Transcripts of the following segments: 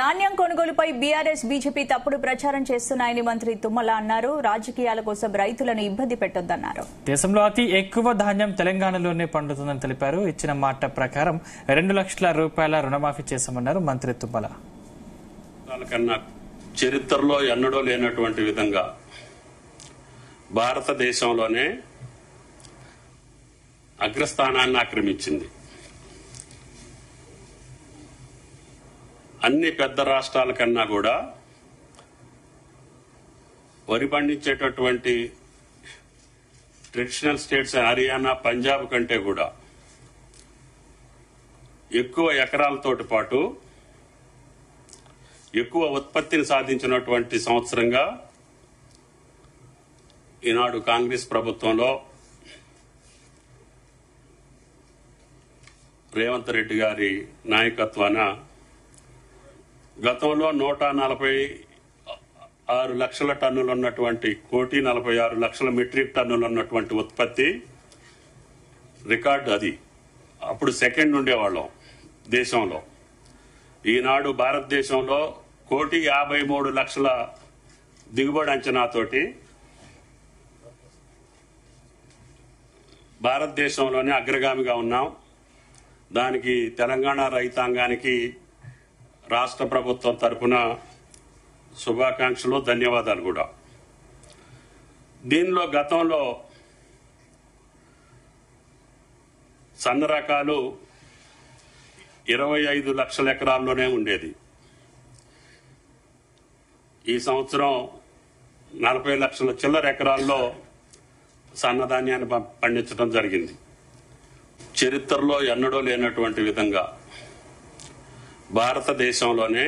ధాన్యం కొనుగోలుపై BRS BJP తప్పుడు ప్రచారం చేస్తున్నాయని మంత్రి తుమ్మల అన్నారు. రాజకీయాల కోసం రైతులను ఇబ్బంది పెట్టొద్దన్నారు. దేశంలో అతి ఎక్కువ ధాన్యం తెలంగాణలోనే పండుతుందని తెలిపారు. ఇచ్చిన మాట ప్రకారం 2 లక్షల రూపాయల రుణమాఫీ చేశామన్నారు మంత్రి తుమ్మల. చరిత్రలో ఎన్నడూ లేనటువంటి విధంగా భారతదేశంలోనే అగ్రస్థానాన్ని ఆక్రమించింది. అన్ని పెద్ద రాష్ట్రాల కన్నా కూడా వరి పండించేటటువంటి ట్రెడిషనల్ స్టేట్స్ హర్యానా, పంజాబ్ కంటే కూడా ఎక్కువ ఎకరాలతోటి పాటు ఎక్కువ ఉత్పత్తిని సాధించినటువంటి సంవత్సరంగా ఈనాడు కాంగ్రెస్ ప్రభుత్వంలో రేవంత్ రెడ్డి గారి నాయకత్వాన గతంలో 146 లక్షల టన్నులు ఉన్నటువంటి 1,46 లక్షల మెట్రిక్ టన్నులు ఉన్నటువంటి ఉత్పత్తి రికార్డు. అది అప్పుడు సెకండ్ ఉండేవాళ్ళం దేశంలో. ఈనాడు భారతదేశంలో 1,53 లక్షల దిగుబడి అంచనాతోటి భారతదేశంలోనే అగ్రగామిగా ఉన్నాం. దానికి తెలంగాణ రైతాంగానికి రాష్ట్ర ప్రభుత్వం తరఫున శుభాకాంక్షలు, ధన్యవాదాలు కూడా. దీనిలో గతంలో సన్న రకాలు 25 లక్షల ఎకరాల్లోనే ఉండేది. ఈ సంవత్సరం 40 లక్షల చిల్లర ఎకరాల్లో సన్నధాన్యాన్ని పండించడం జరిగింది. చరిత్రలో ఎన్నడూ లేనటువంటి విధంగా భారతదేశంలోనే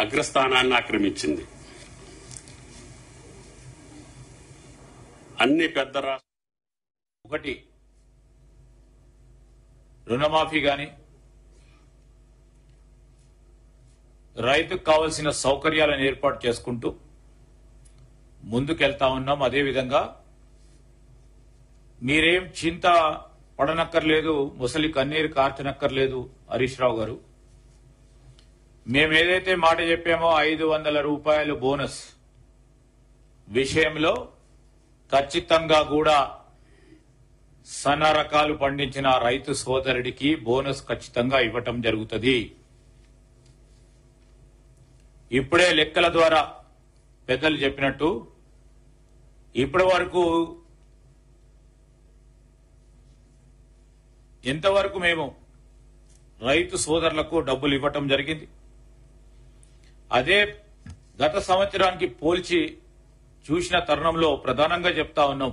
అగ్రస్థానాన్ని ఆక్రమించింది. అన్ని పెద్ద ఒకటి రుణమాఫీ గాని, రైతుకు కావలసిన సౌకర్యాలను ఏర్పాటు చేసుకుంటూ ముందుకెళ్తా ఉన్నాం. అదేవిధంగా మీరేం చింత పడనక్కర్లేదు, ముసలి కన్నీరు కార్చనక్కర్లేదు హరీష్ రావు గారు. మేమేదైతే మాట చెప్పామో 500 రూపాయలు బోనస్ విషయంలో ఖచ్చితంగా కూడా సన్న రకాలు పండించిన రైతు సోదరుడికి బోనస్ ఖచ్చితంగా ఇవ్వటం జరుగుతుంది. ఇప్పుడే లెక్కల ద్వారా పెద్దలు చెప్పినట్టు ఇప్పటి వరకు ఎంతవరకు మేము రైతు సోదరులకు డబ్బులు ఇవ్వటం జరిగింది. అదే గత సంవత్సరానికి పోల్చి చూసిన తరుణంలో ప్రధానంగా చెప్తా ఉన్నాం,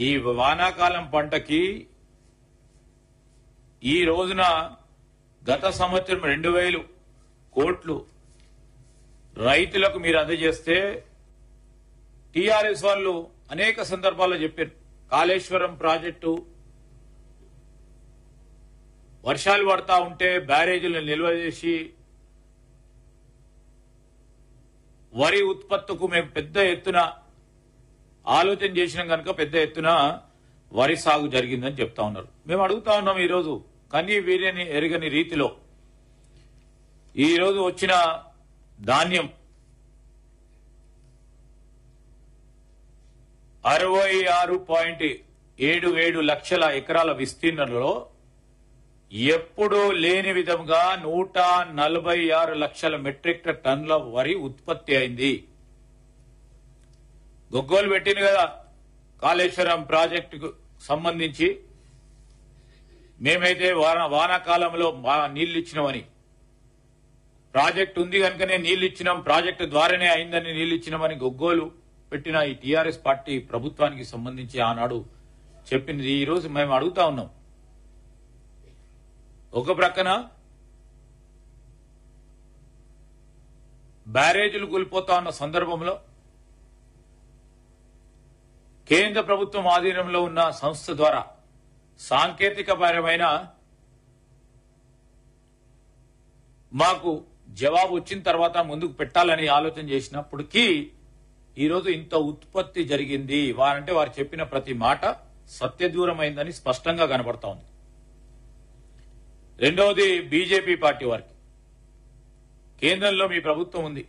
ఈ వానాకాలం పంటకి ఈ రోజున గత సంవత్సరం 2,000 కోట్లు రైతులకు మీరు అందజేస్తే టీఆర్ఎస్ వాళ్ళు అనేక సందర్భాల్లో చెప్పారు. కాళేశ్వరం ప్రాజెక్టు వర్షాలు పడతా ఉంటే బ్యారేజీలను నిల్వ చేసి వరి ఉత్పత్తుకు మేము పెద్ద ఎత్తున ఆలోచన చేసినాం కనుక పెద్ద ఎత్తున వరి సాగు జరిగిందని చెప్తా ఉన్నారు. మేము అడుగుతా ఉన్నాం, ఈరోజు కనీ వీర్యని ఎరగని రీతిలో ఈరోజు వచ్చిన ధాన్యం 66.77 లక్షల ఎకరాల విస్తీర్ణంలో ఎప్పుడూ లేని విధంగా 146 లక్షల మెట్రిక్ టన్నుల వరి ఉత్పత్తి అయింది. గొగ్గోలు పెట్టింది కదా కాళేశ్వరం ప్రాజెక్టుకు సంబంధించి, మేమైతే వానాకాలంలో నీళ్లు ఇచ్చినామని, ప్రాజెక్టు ఉంది కనుకనే నీళ్లు ఇచ్చినాం, ప్రాజెక్టు ద్వారానే అయిందని నీళ్లు ఇచ్చినామని గొగ్గోలు పెట్టిన ఈ టీఆర్ఎస్ పార్టీ ప్రభుత్వానికి సంబంధించి ఆనాడు చెప్పింది. ఈ రోజు మేము అడుగుతా ఉన్నాం, ఒక ప్రక్కన బ్యారేజీలు కూలిపోతా ఉన్న సందర్భంలో కేంద్ర ప్రభుత్వం ఆధీనంలో ఉన్న సంస్థ ద్వారా సాంకేతికపరమైన మాకు జవాబు వచ్చిన తర్వాత ముందుకు పెట్టాలని ఆలోచన చేసినప్పటికీ ఈరోజు ఇంత ఉత్పత్తి జరిగింది. వారంటే వారు చెప్పిన ప్రతి మాట సత్యదూరమైందని స్పష్టంగా కనబడతా ఉంది. రెండవది బీజేపీ పార్టీ వారికి కేంద్రంలో మీ ప్రభుత్వం ఉంది.